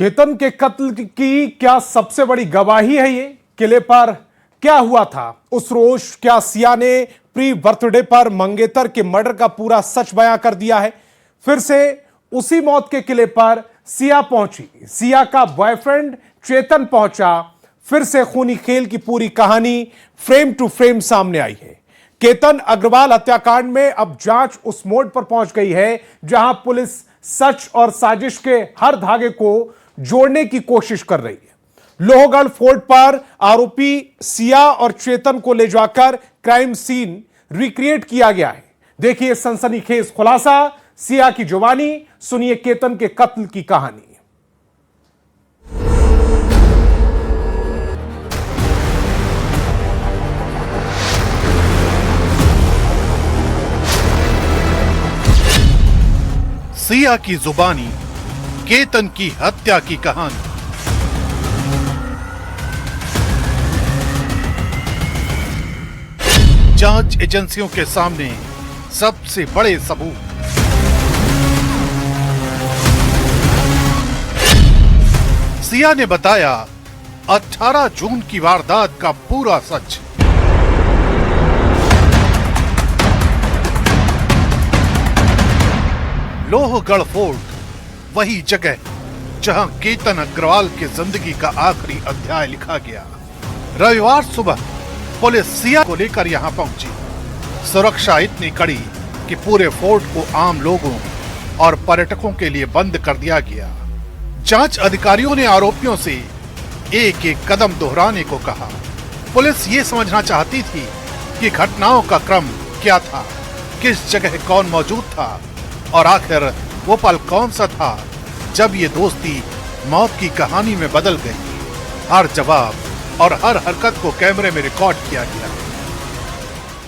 केतन के कत्ल की क्या सबसे बड़ी गवाही है ये? किले पर क्या हुआ था उस रोज? क्या सिया ने प्री बर्थडे पर मंगेतर के मर्डर का पूरा सच बयां कर दिया है? फिर से उसी मौत के किले पर सिया पहुंची, सिया का बॉयफ्रेंड चेतन पहुंचा। फिर से खूनी खेल की पूरी कहानी फ्रेम टू फ्रेम सामने आई है। केतन अग्रवाल हत्याकांड में अब जांच उस मोड़ पर पहुंच गई है जहां पुलिस सच और साजिश के हर धागे को जोड़ने की कोशिश कर रही है। लोहगढ़ फोर्ट पर आरोपी सिया और चेतन को ले जाकर क्राइम सीन रिक्रिएट किया गया है। देखिए सनसनीखेज खुलासा, सिया की जुबानी, सुनिए केतन के कत्ल की कहानी। सिया की जुबानी, केतन की हत्या की कहानी। जांच एजेंसियों के सामने सबसे बड़े सबूत। सिया ने बताया 18 जून की वारदात का पूरा सच। लोहगढ़ फोर्ट वही जगह जहां केतन अग्रवाल की जिंदगी का आखिरी अध्याय लिखा गया। रविवार सुबह पुलिस सिया को लेकर यहां पहुंची। सुरक्षा इतनी कड़ी कि पूरे फोर्ट को आम लोगों और पर्यटकों के लिए बंद कर दिया गया। जांच अधिकारियों ने आरोपियों से एक एक कदम दोहराने को कहा। पुलिस ये समझना चाहती थी कि घटनाओं का क्रम क्या था, किस जगह कौन मौजूद था और आखिर वो पल कौन सा था जब ये दोस्ती मौत की कहानी में बदल गई। हर जवाब और हर हरकत को कैमरे में रिकॉर्ड किया गया।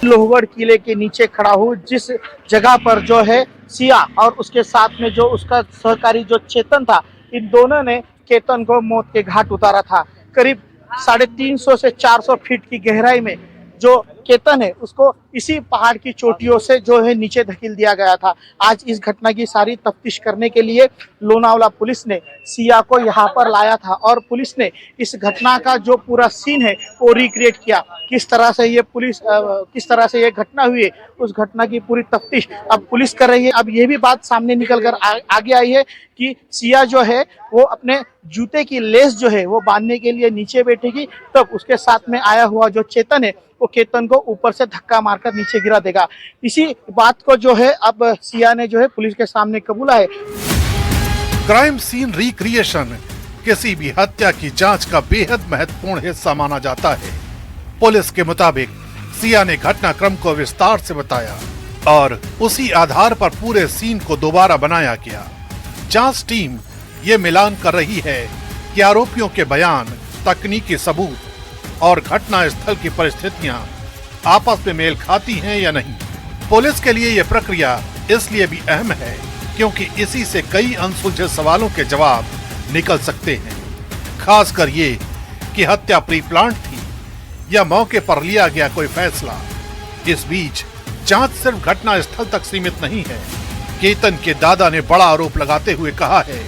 लोहगढ़ किले के नीचे खड़ा हूँ, जिस जगह पर जो है सिया और उसके साथ में जो उसका सहकारी जो चेतन था, इन दोनों ने केतन को मौत के घाट उतारा था। करीब 350 से 400 फीट की गहराई में जो केतन है उसको इसी पहाड़ की चोटियों से जो है नीचे धकेल दिया गया था। आज इस घटना की सारी तफ्तीश करने के लिए लोनावला पुलिस ने सिया को यहाँ पर लाया था और पुलिस ने इस घटना का जो पूरा सीन है वो रिक्रिएट किया। किस तरह से ये घटना हुई है, उस घटना की पूरी तफ्तीश अब पुलिस कर रही है। अब ये भी बात सामने निकल कर आगे आई है कि सिया जो है वो अपने जूते की लेस जो है वो बांधने के लिए नीचे बैठेगी, तब उसके साथ में आया हुआ जो चेतन है वो केतन को ऊपर से धक्का मारकर नीचे गिरा देगा। इसी बात को जो है अब सिया ने जो है पुलिस के सामने कबूला है। क्राइम सीन रिक्रिएशन किसी भी हत्या की जांच का बेहद महत्वपूर्ण हिस्सा माना जाता है। पुलिस के मुताबिक सिया ने घटनाक्रम को विस्तार से बताया और उसी आधार पर पूरे सीन को दोबारा बनाया गया। जांच टीम ये मिलान कर रही है कि आरोपियों के बयान, तकनीकी सबूत और घटना स्थल की परिस्थितियां आपस में मेल खाती हैं या नहीं। पुलिस के लिए यह प्रक्रिया इसलिए भी अहम है क्योंकि इसी से कई अनसुलझे सवालों के जवाब निकल सकते हैं, खासकर ये कि हत्या प्री प्लान थी या मौके पर लिया गया कोई फैसला। इस बीच जांच सिर्फ घटना स्थल तक सीमित नहीं है। केतन के दादा ने बड़ा आरोप लगाते हुए कहा है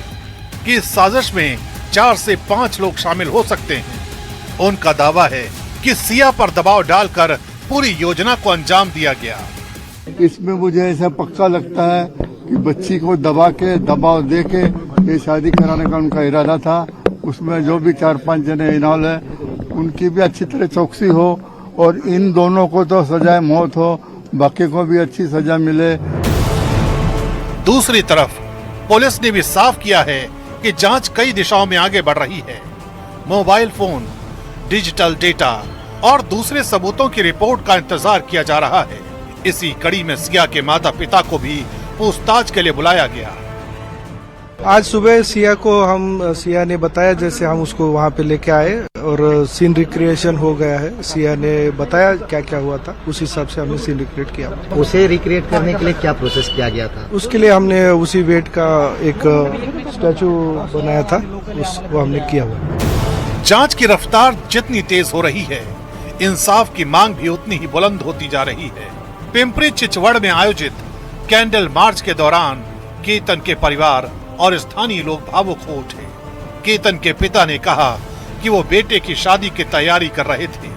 कि इस साजिश में 4 से 5 लोग शामिल हो सकते हैं। उनका दावा है कि सिया पर दबाव डालकर पूरी योजना को अंजाम दिया गया। इसमें मुझे ऐसा पक्का लगता है कि बच्ची को दबाव दे के ये शादी कराने का उनका इरादा था। उसमें जो भी 4-5 जने इन्वॉल्व है उनकी भी अच्छी तरह चौकसी हो और इन दोनों को तो सजाए मौत हो, बाकी को भी अच्छी सजा मिले। दूसरी तरफ पुलिस ने भी साफ किया है कि जांच कई दिशाओं में आगे बढ़ रही है। मोबाइल फोन, डिजिटल डेटा और दूसरे सबूतों की रिपोर्ट का इंतजार किया जा रहा है। इसी कड़ी में सिया के माता पिता को भी पूछताछ के लिए बुलाया गया। आज सुबह सिया ने बताया, जैसे हम उसको वहाँ पे लेके आए और सीन रिक्रिएशन हो गया है। सिया ने बताया क्या क्या हुआ था, उस हिसाब से हमने सीन रिक्रिएट किया। उसे रिक्रिएट करने के लिए क्या प्रोसेस किया गया था? उसके लिए हमने उसी वेट का एक स्टैचू बनाया था, वो हमने किया हुआ। जांच की रफ्तार जितनी तेज हो रही है, इंसाफ की मांग भी उतनी ही बुलंद होती जा रही है। पिंपरी चिचवड़ में आयोजित कैंडल मार्च के दौरान केतन के परिवार और स्थानीय लोग भावुक हो उठे। केतन के पिता ने कहा कि वो बेटे की शादी की तैयारी कर रहे थे,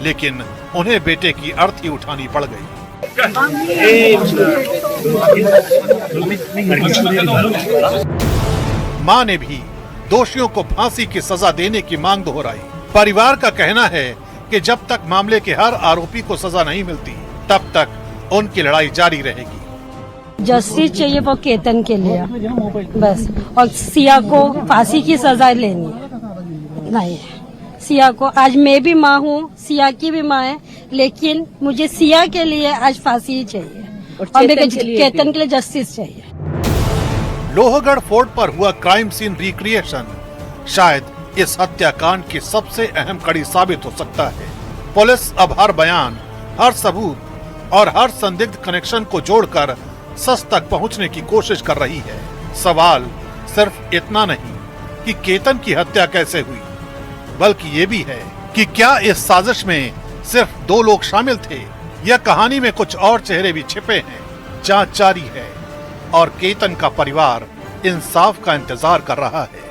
लेकिन उन्हें बेटे की अर्थी उठानी पड़ गई। मां ने भी दोषियों को फांसी की सजा देने की मांग दोहराई। परिवार का कहना है कि जब तक मामले के हर आरोपी को सजा नहीं मिलती, तब तक उनकी लड़ाई जारी रहेगी। जस्टिस चाहिए वो केतन के लिए बस, और सिया को फांसी की सजा लेनी है। नहीं, सिया को, आज मैं भी माँ हूँ, सिया की भी माँ है, लेकिन मुझे सिया के लिए आज फांसी ही चाहिए और मेरे केतन के लिए जस्टिस चाहिए। लोहगढ़ फोर्ट पर हुआ क्राइम सीन रिक्रिएशन शायद इस हत्याकांड की सबसे अहम कड़ी साबित हो सकता है। पुलिस अब हर बयान, हर सबूत और हर संदिग्ध कनेक्शन को जोड़कर सच तक पहुंचने की कोशिश कर रही है। सवाल सिर्फ इतना नहीं कि केतन की हत्या कैसे हुई, बल्कि ये भी है कि क्या इस साजिश में सिर्फ 2 लोग शामिल थे या कहानी में कुछ और चेहरे भी छिपे हैं। जांच जारी है और केतन का परिवार इंसाफ का इंतजार कर रहा है।